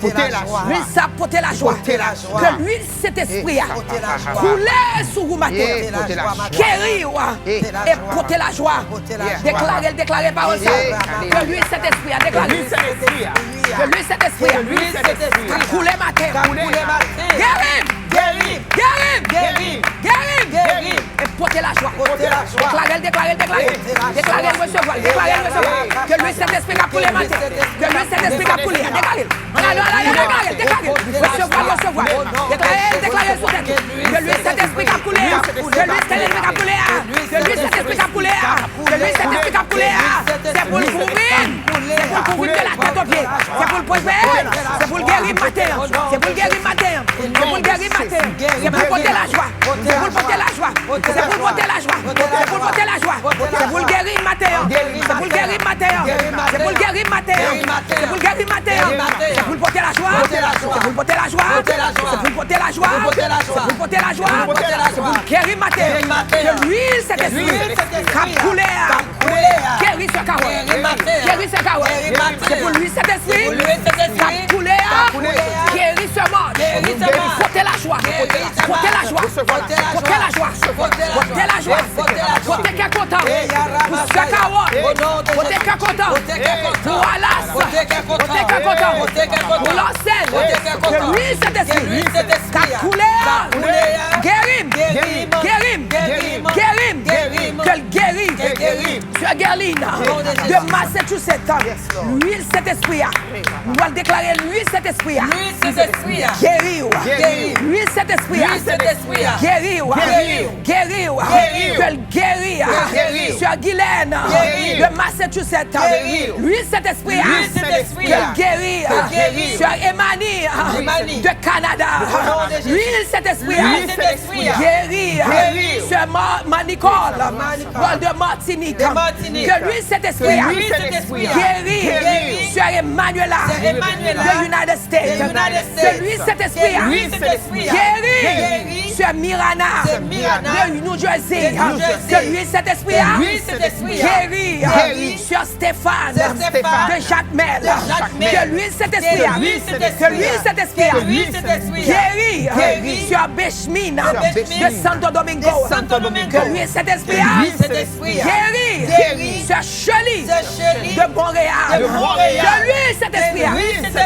L'huile ça porter la joie. Que l'huile cet esprit a couler sur vous matin. Guérir et porter la joie. Déclarer parole ça. Que l'huile cet esprit a déclaré. Que lui cet esprit a coulé matin. Guérim. Et porter la joie. Déclarer, recevoir. Que lui cet esprit a coulé matin. Que lui cet esprit a coulé. Déclarer. Recevoir. Déclarer sur tête. Que lui cet esprit a coulé. Que lui cet esprit a coulé. Que lui cet esprit a coulé. Que lui cet esprit a coulé. C'est pour le couvrir. C'est pour le couvrir de la tête aux pieds. C'est pour le prospérer. C'est pour le guérir matin. C'est pour le guérir matin. C'est pour le guérir matin. C'est pour porter la joie. C'est pour porter la joie. C'est pour porter la joie. C'est pour porter la joie. C'est pour le guérir matin. C'est pour le guérir matin. C'est pour le guérir matin. C'est pour le guérir matin. C'est pour porter la joie. C'est pour porter la joie. C'est pour porter la joie. C'est pour porter la joie. C'est pour le guérir matin. Que l'huile cet esprit cap coulé. Guérir ce carreau. Guérir ce carreau. C'est pour lui cet esprit. Cap coulé. Guérir ce monde. Porter la joie. Porter la joie. Porter la joie. Porter la joie. Porter qu'un content. Pour ce carreau. Porter qu'un content. Pour Alas. Porter qu'un content. Pour l'ancêtre. Que lui cet esprit. Cap coulé. Guérim. Que le guérit. Sur Guerline. De Massachusetts. L'huile cet esprit. Nous allons déclarer l'huile cet esprit. Guérir. L'huile cet esprit. Guérir. Que le guérir. Sur Guylaine. De Massachusetts. L'huile cet esprit. Que le guérir. Sur Emani. De Canada. L'huile cet esprit. Guérir. Sur Manicole. De Martinique. Que lui cet esprit. Guérir. Sur Emmanuela. De United States. Que lui cet esprit. Guérir. Sur Mirana. De New Jersey. Que lui cet esprit. Guérir. Sur Stéphane. De Jacmel. Que lui cet esprit. Que lui cet esprit. Guérir. Sur Bechmina. De Santo Domingo. Que lui cet esprit. Guérir. Sur Chely. De Montréal. Que lui cet esprit.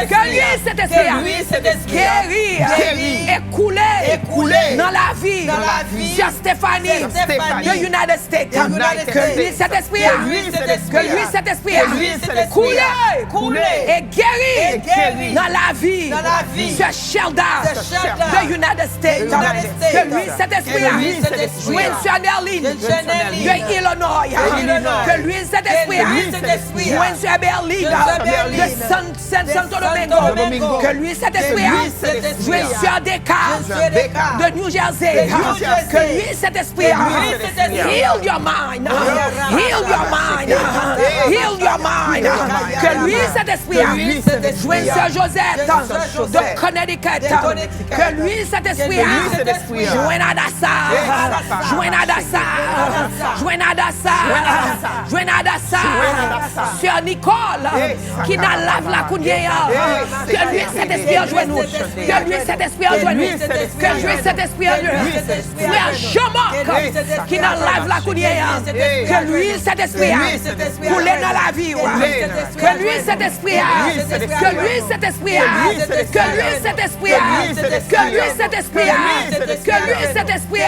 Que lui cet esprit. Guérir. Et couler. dans la vie, Sœur Stéphanie, de United States, que lui, cet esprit, coule et guérit dans la vie, Sœur Shelda, de United States, que lui, cet esprit, joigne Sœur Nerline, de Illinois, que lui, cet esprit, joigne Sœur Berlin, de Santo Domingo, que lui, cet esprit, joigne Sœur Descartes, de New Jersey, que lui, cet esprit, heal your mind, heal your mind, heal your mind, que lui, cet esprit, joigne Sœur Josette, de Connecticut, que lui, cet esprit, joigne Adassa, Sœur Nicole, qui n'a lave la coudière, que lui, cet esprit, joigne nous, que lui, cet esprit, joigne nous, que lui, cet esprit, frère Jean-Marc, qui n'a lave la coudière, que lui, cet esprit, coule dans la vie, que lui, cet esprit, que lui, cet esprit, que lui, cet esprit, que lui, cet esprit, que lui, cet esprit,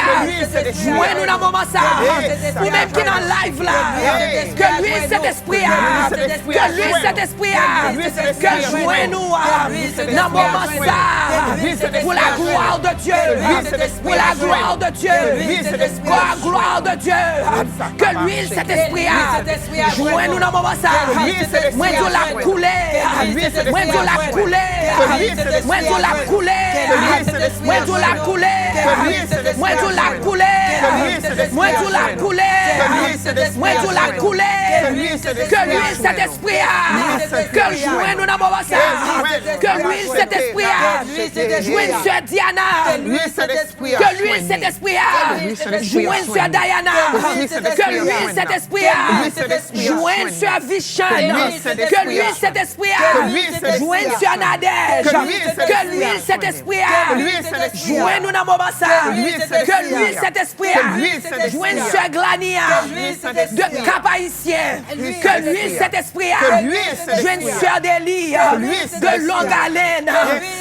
joigne-nous dans le moment ça, ou même qui dans live là, que lui, cet esprit, que lui, cet esprit, que joigne-nous dans le moment ça, pour la gloire de Dieu, pour la gloire de Dieu, pour la gloire de Dieu, que lui, cet esprit, joigne-nous dans le moment ça, moi je la couler, moi je la couler, moi je la couler, moi je la couler, moi je la couler, moi je la couler, moi je la couler, que lui cet esprit que joigne-nous dans le moment ça, que lui cet esprit joigne Sœur Diana, que lui cet esprit joigne Sœur Diana, que lui cet esprit joigne Sœur Vichane, que lui cet esprit joigne Sœur Nadège, que lui cet esprit joigne-nous dans le moment ça, que lui cet esprit joigne Sœur Glania de Cap-Haïtien, que lui cet esprit joigne Sœur Délie de Longue Haleine,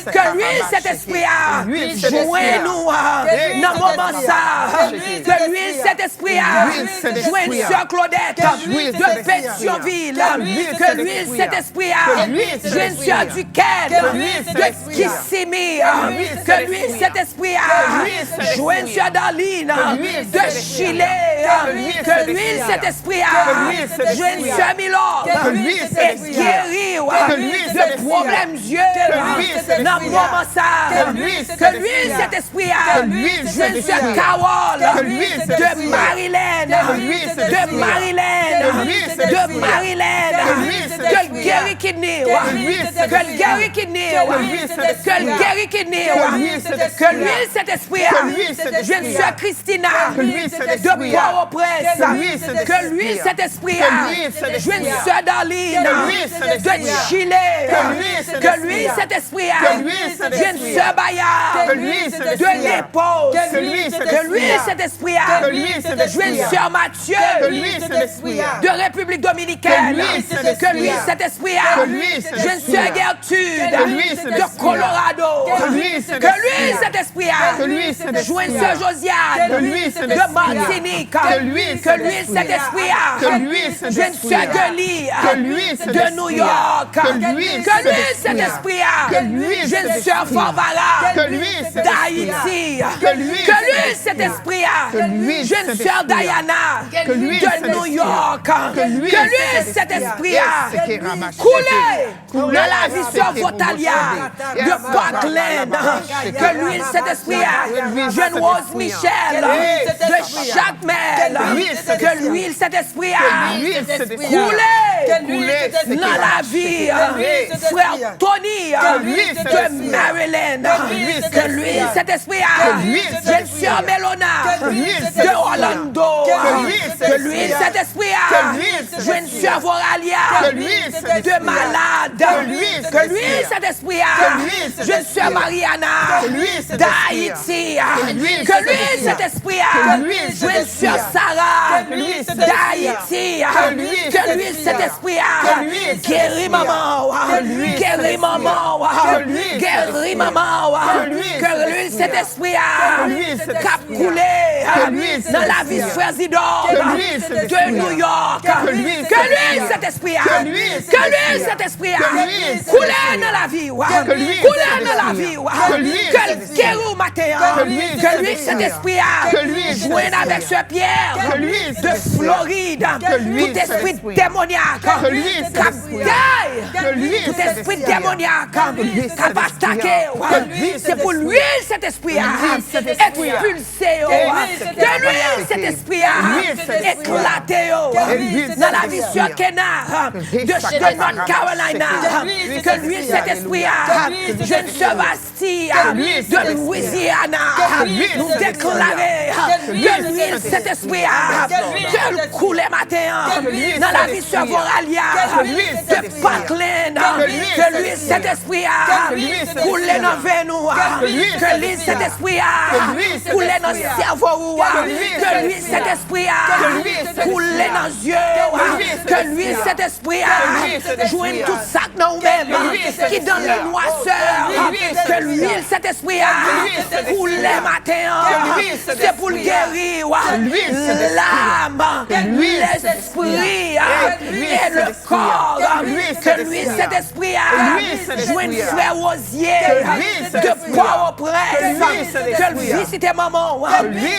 que lui cet esprit joigne-nous dans le moment ça, que lui cet esprit joigne Sœur Claudette de Pétionville, que lui cet esprit joigne Sœur Duquesne de Kissimmee, que lui cet esprit joigne Sœur Darline de Chile, que lui cet esprit joigne Sœur Milord et guérir de problèmes yeux dans le moment ça, que lui cet esprit joigne Sœur Carole de Maryland, que le guérit kidney, que le guérit kidney, que le guérit kidney, que lui cet esprit joigne Sœur Christina de Port-au-Prince, que lui cet esprit joigne Sœur Darline de Chile, que lui cet esprit joigne Sœur Bayard de l'épaule, que lui cet esprit joigne Sœur Mathieu de République Dominicaine, que lui cet esprit joigne Sœur Gertrude de Colorado, que lui cet esprit joigne Sœur Josiane de Martinique, que lui cet esprit joigne Sœur Guelie de New York, que lui cet esprit joigne Sœur Forvala d'Haïti, que lui cet esprit joigne Sœur Diana de New York, que lui cet esprit coule dans la vie Sœur Votalia de Parkland, que lui cet esprit jeune Rose Michel de Jacmel, que lui cet esprit coule dans la vie frère Tony de Maryland, que lui cet esprit jeune Sœur Melona de Orlando. Que l'huile Saint-Esprit joigne sur Voralia de malade. Que l'huile Saint-Esprit joigne sur Mariana d'Haïti. Que l'huile Saint-Esprit joigne sur Sarah d'Haïti. Que l'huile Saint-Esprit guérit maman. Guérit maman. Guérit maman. Que l'huile Saint-Esprit cap couler dans la vie frère Zidore de New York. Que l'huile Saint-Esprit couler dans la vie. Couler dans la vie. Que guérit au matin. Que l'huile Saint-Esprit joigne avec ce Pierre de Floride. Tout esprit démoniaque cap gagne. Tout esprit démoniaque cap attaqué. C'est pour l'huile cet esprit expulsé. Que l'huile cet esprit éclaté dans la vie sur Kenard de North Carolina. Que l'huile cet esprit jeune Sebastien de Louisiana nous déclarer que l'huile cet esprit que coule matin dans la vie sur Voralia de Parkland. Que l'huile cet esprit coule dans nous. Que l'huile cet esprit coule dans le cerveau. Que l'huile cet esprit coule dans les yeux. Que l'huile cet esprit joigne tout ça dans nous-mêmes qui donne le noisseur. Que l'huile cet esprit coule matin. C'est pour le guérir l'âme, l'esprit et le corps. Que l'huile cet esprit joigne frère Rosier de Port-au-Prince. Que le visite maman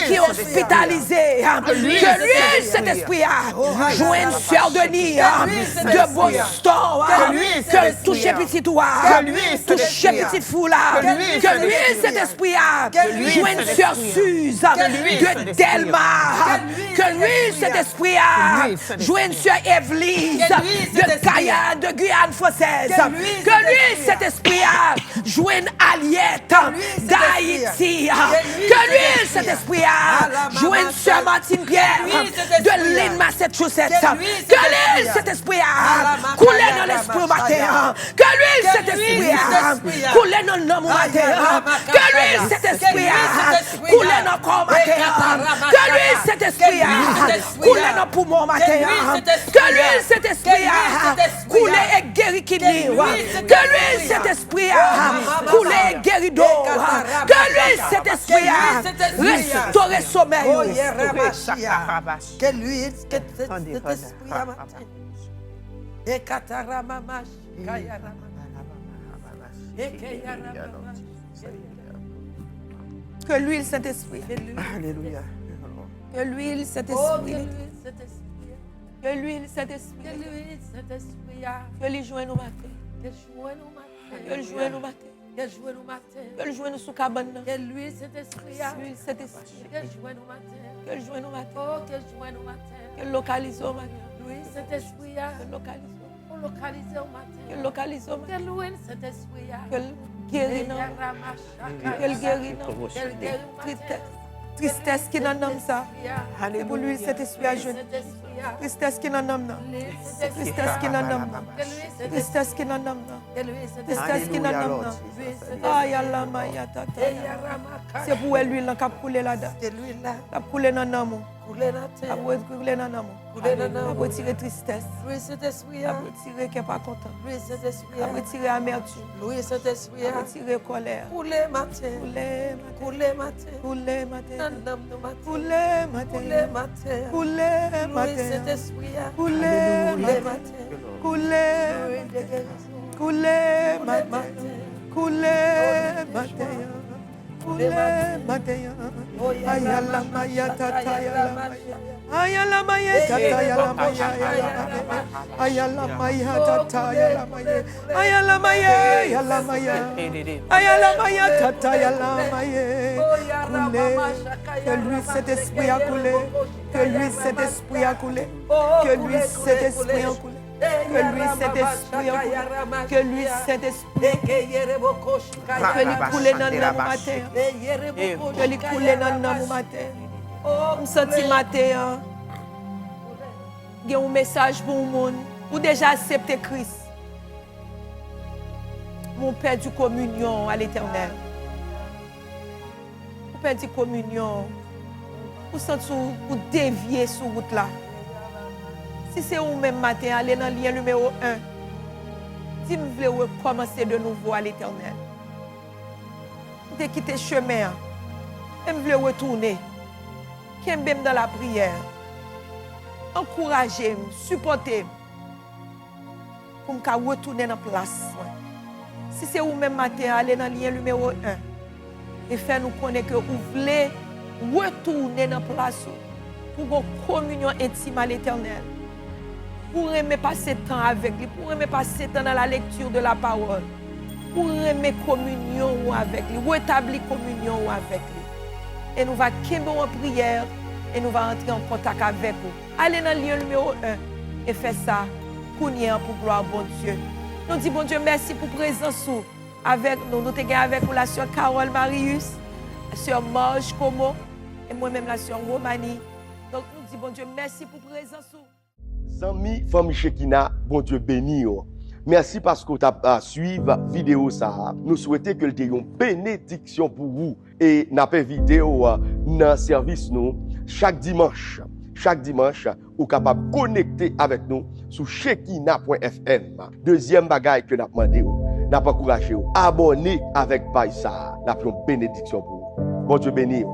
qui est hospitalisée. Que l'huile cet esprit joigne sœur Denis de Boston. Que touche petit toi. Touche petite foula. Que l'huile cet esprit joigne sœur Suze de Delmar. Que l'huile cet esprit joigne sœur Evelyse de Cayenne de Guyane française. Que l'huile cet esprit joigne Aliette d'Haïti. Que l'huile cet esprit joigne sœur Martine Pierre de Lynn, Massachusetts. Que l'huile cet esprit coule dans l'esprit matin. Que l'huile cet esprit coule dans l'homme matin. Que l'huile cet esprit coule dans le corps matin. Que l'huile cet esprit coule dans le poumon matin. Que l'huile cet esprit coule et guérit kidney. Que l'huile cet esprit coule et guérit d'eau. Que l'huile cet esprit restaure le sommeil. Que l'huile cet esprit et Kataramash, que l'huile Saint-Esprit. Alléluia. Que l'huile Saint-Esprit. Que l'huile Saint-Esprit. Que l'huile joue nous matin. Que l'huile joue nous matin. Que l'huile joue nous sous cabane. Que l'huile Saint-Esprit. L'huile Saint-Esprit. Que l'huile joue nous matin. Que l'huile joue nous matin. Que l'huile joue nous matin. Que localise au matin. L'huile Saint-Esprit. Que localise. Localiser au matin. Que localise au matin. Que l'huile Saint-Esprit. Que guérit non. Que guérit non. Que guérit tristesse qui n'en nomme ça. Et pour lui, cet esprit a jeune. Tristesse qui n'en nomme. Tristesse qui n'en nomme. Tristesse qui n'en nomme. Tristesse qui n'en nomme. Aïe, Allah, Maya, Tata. C'est pour lui qui a coulé là-dedans. Qui a coulé dans l'amour. Qui a coulé dans l'amour. Qui a retiré tristesse. Qui a retiré qui n'est pas content. Qui a retiré amertume. Qui a retiré colère. Couler matin. Couler matin. Couler matin. Couler matin. Couler matin. Couler matin. Couler matin. Couler matin. Couler matin. Ayala maya tata yala. Ayala maya tata yala maya. Ayala maya tata yala maya. Ayala maya yala maya. Ayala maya tata yala maya. Que lui cet esprit a coulé. Que lui cet esprit a coulé. Que lui cet esprit a coulé. Que lui cet esprit a coulé. Que lui cet esprit que lui coule dans le matin. Que lui coule dans le matin. Oh, me senti matin. Il y a un message pour le monde. Ou déjà accepté Christ. Mon Père du communion à l'Éternel. Mon Père du communion. Vous sentez ou dévier sur route là. Si c'est vous même matin, allez dans le lien numéro 1. Si vous voulez recommencer de nouveau à l'Éternel. Vous avez quitté le chemin. Et vous voulez retourner. Qui est dans la prière. Encouragez-moi, supportez-moi. Pour me retourner dans la place. Si c'est vous même matin, allez dans le lien numéro 1. Et faire nous connaître que vous voulez retourner dans la place. Pour une communion intime à l'Éternel. Pour aimer passer temps avec lui. Pour aimer passer temps dans la lecture de la parole. Pour aimer communion avec lui. Rétablir communion avec lui. Et nous allons quitter en prière. Et nous allons entrer en contact avec vous. Allez dans le lien numéro 1 et faites ça pour gloire bon Dieu. Nous disons bon Dieu merci pour la présence avec nous. Nous sommes avec nous la sœur Carole Marius, la sœur Marge Como et moi-même la sœur Romani. Donc nous disons bon Dieu merci pour la présence. Zami, famille Shekina, bon Dieu béni. Merci parce que tu as suivi la vidéo. Nous souhaitons que tu aies une bénédiction pour vous. Et nous avons vidéo dans le service nous chaque dimanche. Chaque dimanche, vous êtes capable de connecter avec nous sur shekina.fm. Deuxième bagaille que nous avons demandé, nous avons encouragé, abonnez avec Païsa. Nous avons une bénédiction pour vous. Bon Dieu béni.